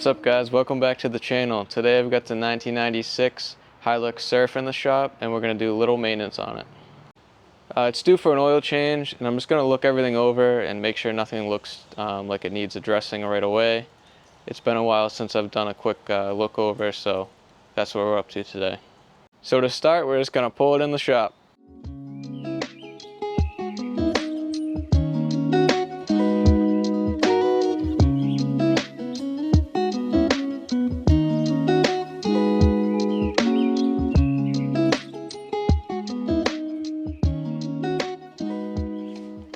What's up guys, welcome back to the channel. Today I've got the 1996 Hilux Surf in the shop and we're going to do a little maintenance on it. It's due for an oil change and I'm just going to look everything over and make sure nothing looks like it needs addressing right away. It's been a while since I've done a quick look over, so that's what we're up to today. So to start, we're just going to pull it in the shop.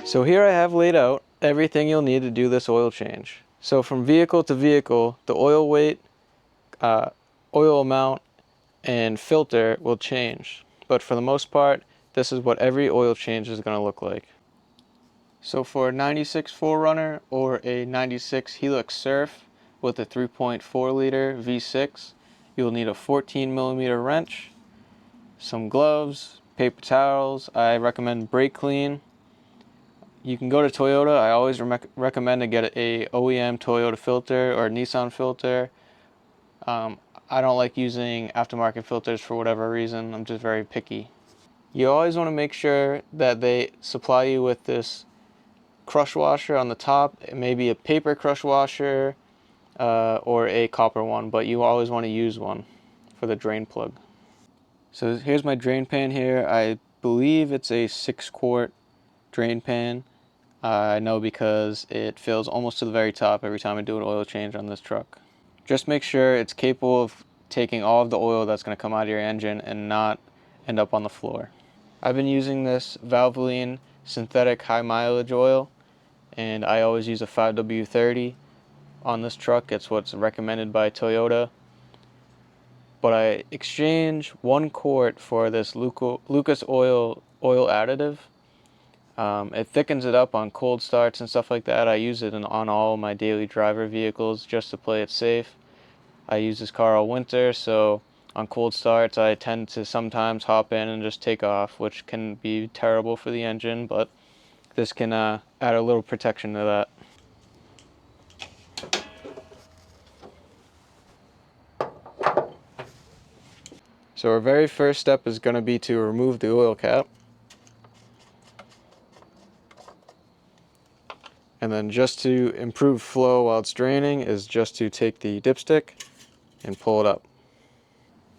So here I have laid out everything you'll need to do this oil change. So from vehicle to vehicle, the oil weight, oil amount, and filter will change. But for the most part, this is what every oil change is going to look like. So for a 96 4Runner or a 96 Hilux Surf with a 3.4 liter V6, you'll need a 14mm wrench, some gloves, paper towels. I recommend brake clean. You can go to Toyota. I always recommend to get a OEM Toyota filter or a Nissan filter. I don't like using aftermarket filters for whatever reason. I'm just very picky. You always want to make sure that they supply you with this crush washer on the top. It may be a paper crush washer or a copper one, but you always want to use one for the drain plug. So here's my drain pan here. I believe it's a 6-quart drain pan. I know because it fills almost to the very top every time I do an oil change on this truck. Just make sure it's capable of taking all of the oil that's going to come out of your engine and not end up on the floor. I've been using this Valvoline synthetic high mileage oil, and I always use a 5W30 on this truck. It's what's recommended by Toyota. But I exchange 1 quart for this Lucas oil additive. It thickens it up on cold starts and stuff like that. I use it on all my daily driver vehicles just to play it safe. I use this car all winter, so on cold starts I tend to sometimes hop in and just take off, which can be terrible for the engine, but this can add a little protection to that. So our very first step is going to be to remove the oil cap. And then just to improve flow while it's draining is just to take the dipstick and pull it up.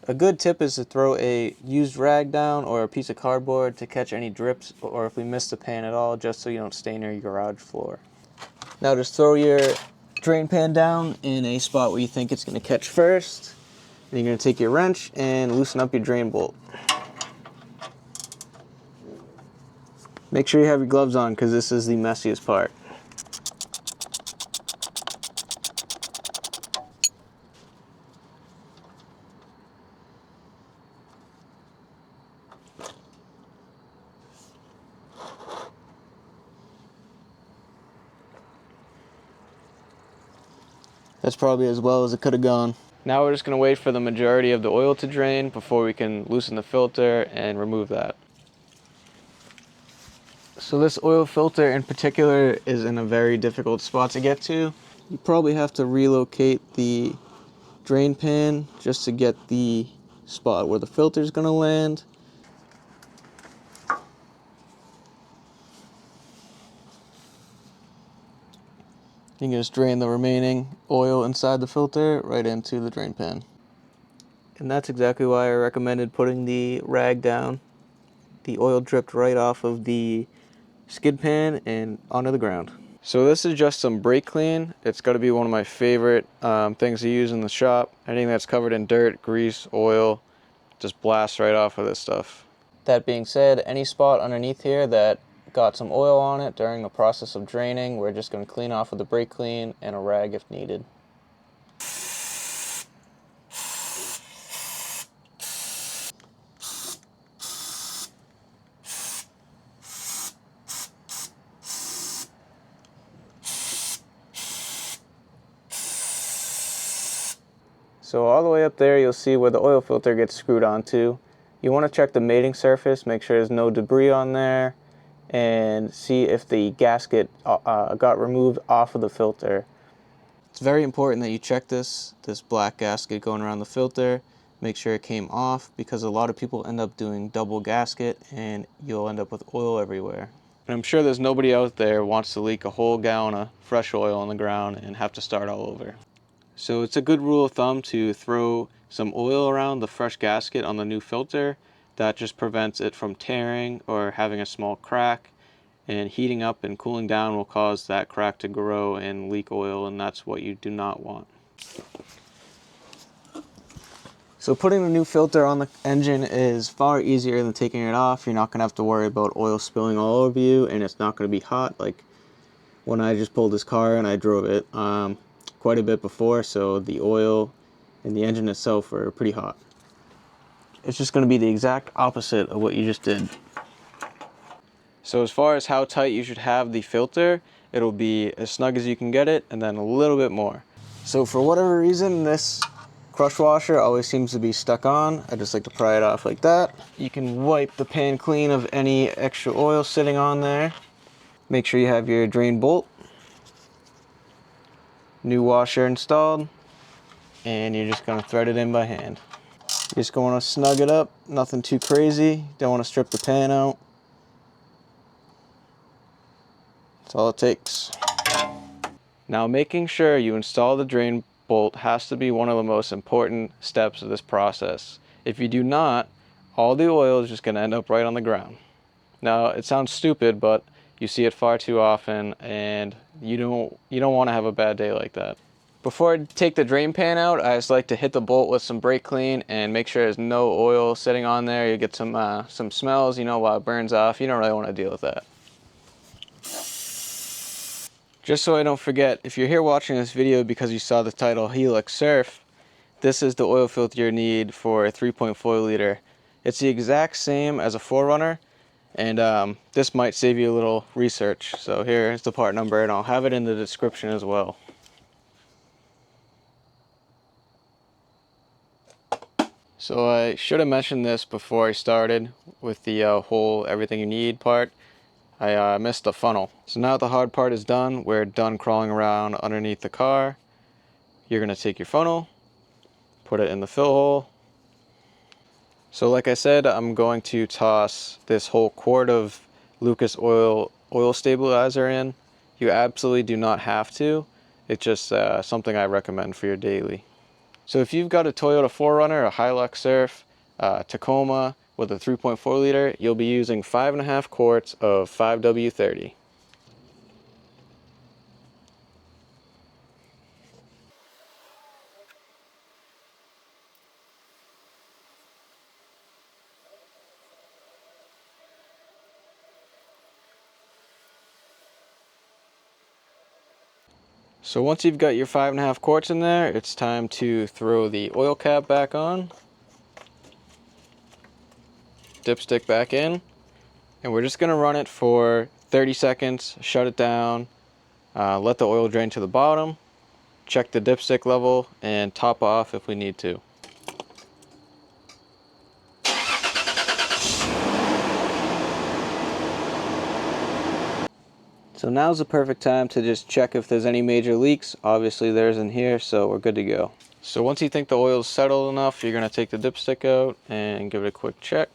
A good tip is to throw a used rag down or a piece of cardboard to catch any drips, or if we miss the pan at all, just so you don't stain your garage floor. Now just throw your drain pan down in a spot where you think it's going to catch first. Then you're going to take your wrench and loosen up your drain bolt. Make sure you have your gloves on because this is the messiest part. That's probably as well as it could have gone. Now we're just going to wait for the majority of the oil to drain before we can loosen the filter and remove that. So this oil filter in particular is in a very difficult spot to get to. You probably have to relocate the drain pan just to get the spot where the filter is going to land. You can just drain the remaining oil inside the filter right into the drain pan. And that's exactly why I recommended putting the rag down. The oil dripped right off of the skid pan and onto the ground. So this is just some brake clean. It's got to be one of my favorite things to use in the shop. Anything that's covered in dirt, grease, oil, just blast right off of this stuff. That being said, any spot underneath here that got some oil on it during the process of draining, we're just going to clean off with a brake clean and a rag if needed. So all the way up there you'll see where the oil filter gets screwed onto. You want to check the mating surface, make sure there's no debris on there, and see if the gasket got removed off of the filter. It's very important that you check this black gasket going around the filter. Make sure it came off, because a lot of people end up doing double gasket and you'll end up with oil everywhere. And I'm sure there's nobody out there who wants to leak a whole gallon of fresh oil on the ground and have to start all over. So it's a good rule of thumb to throw some oil around the fresh gasket on the new filter. That just prevents it from tearing or having a small crack, and heating up and cooling down will cause that crack to grow and leak oil, and that's what you do not want. So putting the new filter on the engine is far easier than taking it off. You're not going to have to worry about oil spilling all over you, and it's not going to be hot like when I just pulled this car and I drove it quite a bit before, so the oil and the engine itself are pretty hot. It's just going to be the exact opposite of what you just did. So as far as how tight you should have the filter, it'll be as snug as you can get it, and then a little bit more. So for whatever reason, this crush washer always seems to be stuck on. I just like to pry it off like that. You can wipe the pan clean of any extra oil sitting on there. Make sure you have your drain bolt, new washer installed, and you're just going to thread it in by hand. You just want to snug it up, nothing too crazy. Don't want to strip the pan out. That's all it takes. Now, making sure you install the drain bolt has to be one of the most important steps of this process. If you do not, all the oil is just going to end up right on the ground. Now, it sounds stupid, but you see it far too often, and you don't want to have a bad day like that. Before I take the drain pan out, I just like to hit the bolt with some brake clean and make sure there's no oil sitting on there. You get some smells, you know, while it burns off. You don't really want to deal with that. Just so I don't forget, if you're here watching this video because you saw the title Hilux Surf, this is the oil filter you need for a 3.4 liter. It's the exact same as a 4Runner, and this might save you a little research. So here's the part number, and I'll have it in the description as well. So I should have mentioned this before I started with the whole everything you need part. I missed the funnel. So now the hard part is done. We're done crawling around underneath the car. You're going to take your funnel, put it in the fill hole. So like I said, I'm going to toss this whole quart of Lucas oil stabilizer in. You absolutely do not have to. It's just something I recommend for your daily. So if you've got a Toyota 4Runner, a Hilux Surf, Tacoma with a 3.4 liter, you'll be using 5.5 quarts of 5W30. So once you've got your 5.5 quarts in there, it's time to throw the oil cap back on, dipstick back in, and we're just going to run it for 30 seconds, shut it down, let the oil drain to the bottom, check the dipstick level, and top off if we need to. So now's the perfect time to just check if there's any major leaks. Obviously there isn't here, so we're good to go. So once you think the oil's settled enough, you're going to take the dipstick out and give it a quick check.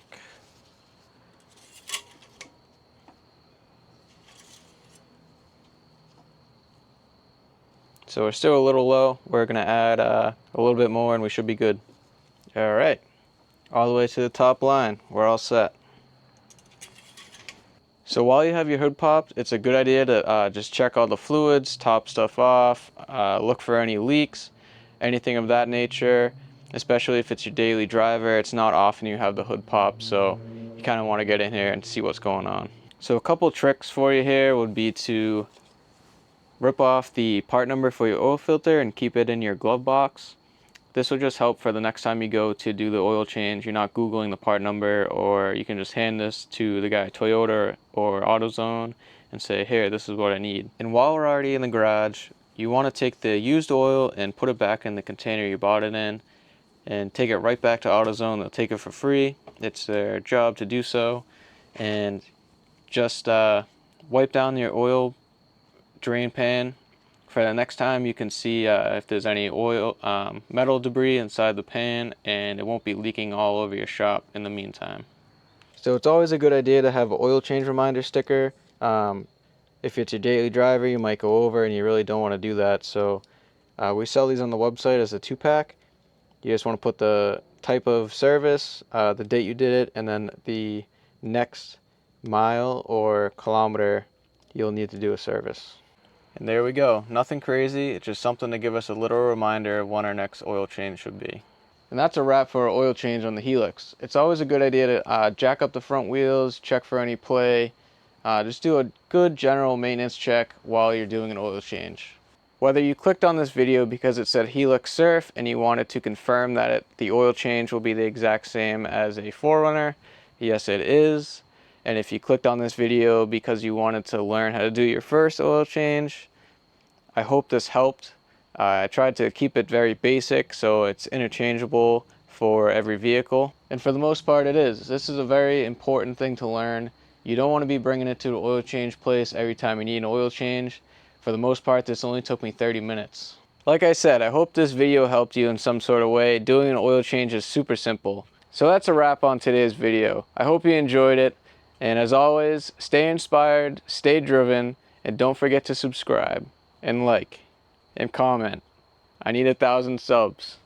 So we're still a little low. We're going to add a little bit more and we should be good. All right, all the way to the top line. We're all set. So while you have your hood popped, it's a good idea to just check all the fluids, top stuff off, look for any leaks, anything of that nature, especially if it's your daily driver. It's not often you have the hood popped, so you kind of want to get in here and see what's going on. So a couple tricks for you here would be to rip off the part number for your oil filter and keep it in your glove box. This will just help for the next time you go to do the oil change. You're not Googling the part number, or you can just hand this to the guy at Toyota or AutoZone and say, here, this is what I need. And while we're already in the garage, you want to take the used oil and put it back in the container you bought it in and take it right back to AutoZone. They'll take it for free. It's their job to do so. And just wipe down your oil drain pan For the next time, you can see if there's any oil, metal debris inside the pan, and it won't be leaking all over your shop in the meantime. So it's always a good idea to have an oil change reminder sticker. If it's your daily driver, you might go over and you really don't want to do that. So we sell these on the website as a 2-pack. You just want to put the type of service, the date you did it, and then the next mile or kilometer you'll need to do a service. And there we go. Nothing crazy. It's just something to give us a little reminder of when our next oil change should be. And that's a wrap for our oil change on the Hilux. It's always a good idea to jack up the front wheels, check for any play. Just do a good general maintenance check while you're doing an oil change. Whether you clicked on this video because it said Hilux Surf and you wanted to confirm that the oil change will be the exact same as a 4Runner, yes it is. And if you clicked on this video because you wanted to learn how to do your first oil change, I hope this helped. I tried to keep it very basic so it's interchangeable for every vehicle. And for the most part it is. This is a very important thing to learn. You don't want to be bringing it to the oil change place every time you need an oil change. For the most part, this only took me 30 minutes. Like I said, I hope this video helped you in some sort of way. Doing an oil change is super simple. So that's a wrap on today's video. I hope you enjoyed it. And as always, stay inspired, stay driven, and don't forget to subscribe and like and comment. I need 1,000 subs.